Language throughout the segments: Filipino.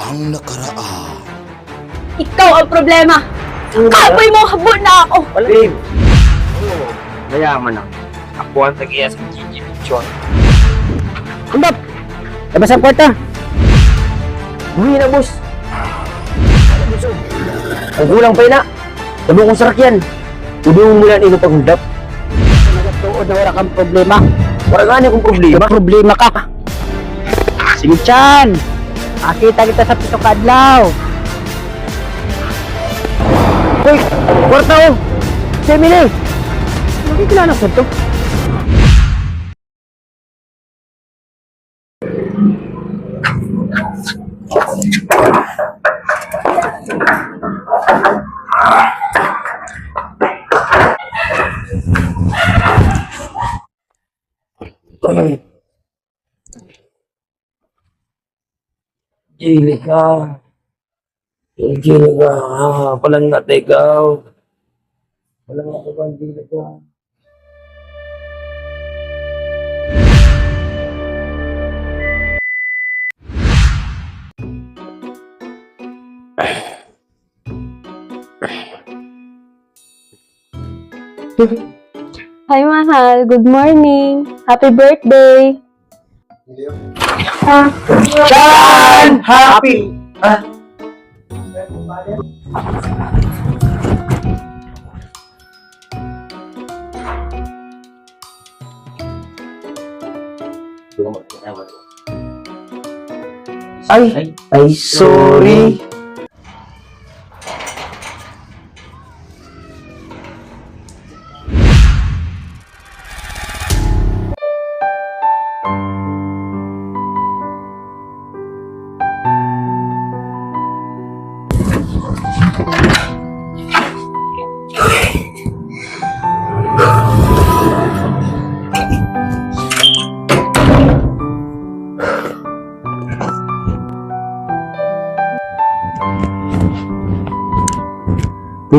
ang nakaraan. Ikaw ang problema. Kapoy mo, habol na ako. Babe. Oo. Mayaman ako. Ako ang nag-iya sa Gigi Pichon. Andap! Labas ang kwarta! Uwi na, boss. Ang kulang pa na! Sabi kong sarakyan! Tudungan mo lang ino paghundap. Nagatuod na wala kang problema. Wala nga niya kong problema. May problema ka! Sige, Chan! Makita kita sa Pito Kadlaw! Hoy! Kwarta oh! Si Emily! Hindi kailangan sa ito. Gili ka. Gili ka. Palang natigaw. Palang natigaw, gili ka. Hi, mahal. Good morning. Happy birthday. Chan! Happy! Ah? Ay, sorry.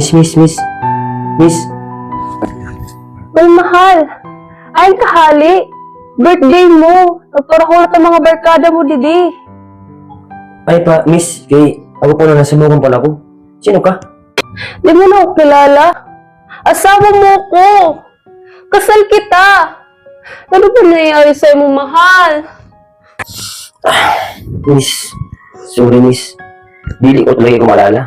Miss. Uy, mahal. Ay, kahali. Birthday mo. Nagparahulat ang mga barkada mo, didi. Ay pa, miss, kay ako po na nasa bukan pala ko. Sino ka? Di mo na ako kilala. Asawa mo ko. Kasal kita. Ano ba nangyayari sa'yo mo, mahal? Miss, sorry miss. Dili ko talaga kumalala.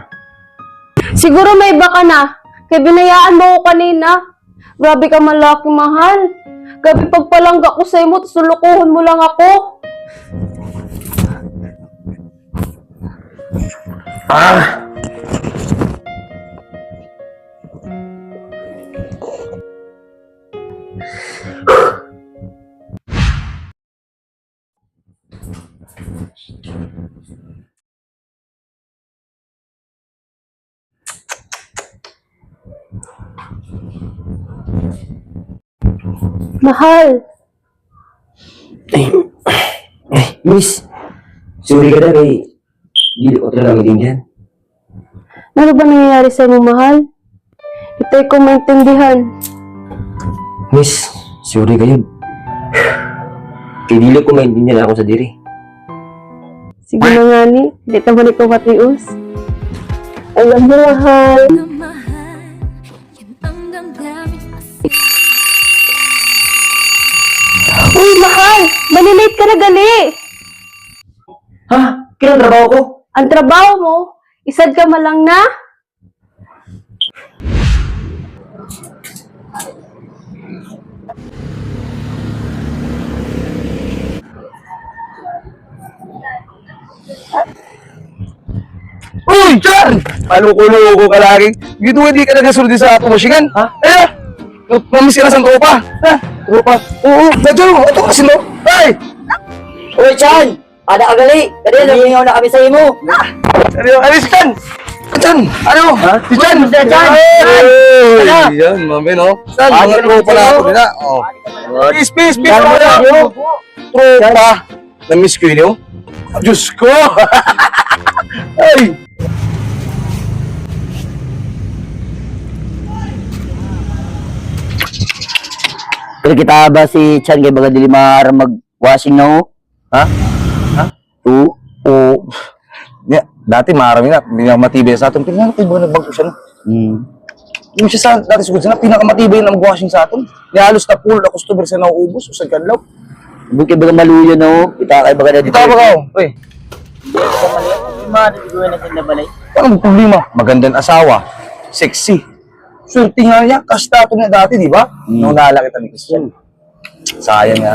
Siguro may iba ka na. Kaya binayaan mo ko kanina. Grabe ka malaki, mahal. Grabe pagpalangga ko sa'yo mo, tapos lulukuhan mo lang ako. Ah! Mahal. Miss, sorry ka na kay dili ko talaga maintindihan. Ano ba nangyayari sa'yo mo, mahal? Itay ko maintindihan. Miss, sorry kayo. Kay dili ko maintindihan ako sa diri. Sige na nga ni. Hindi naman ikaw katius. I love you, mahal. Uy, mahal! Malilate ka na gali! Ha? Kinang trabaho ko? Ang trabaho mo, isad ka malang na? Uy, Chan! Paluko-luko ka lagi. Gito hindi ka nagasulti sa promosyongan. Ha? Eh! Mamiss ka na sa tropa. Ha? Tropa? Oo, medyo. Ito kasi no. Ay! Uy, Chan! Ada agali! Kadi namingaw na kami sa imo! Ano si Chan? Chan! Ano? Ha? Si Chan! Si Chan! Ay! Yan, mami no. Ang tropa na ako nila. Oh. Peace! Tropa! Na-miss ko yun. Diyos ko! Ay! Pero kita ba si Chan kay baga dili mag-washing na ho? Ha? Ha? Oo. Nga, Dati marami na, hindi na matibay sa atin. Tingnan natin ba nagbago siya, no? Yung siya sa dati sugod siya, pinakamatibay na mag-washing sa atin. Halos na full na customer sa nauubos, usag kadlaw. Bukid baga maluyo na oh. Kita kay baga na dito. Ito ba ka, pre? Anong problema? Magandang asawa, sexy. Swerte nga niya, kasta ito na dati, di ba? Nung naalala kita ni Christian. Sayang nga.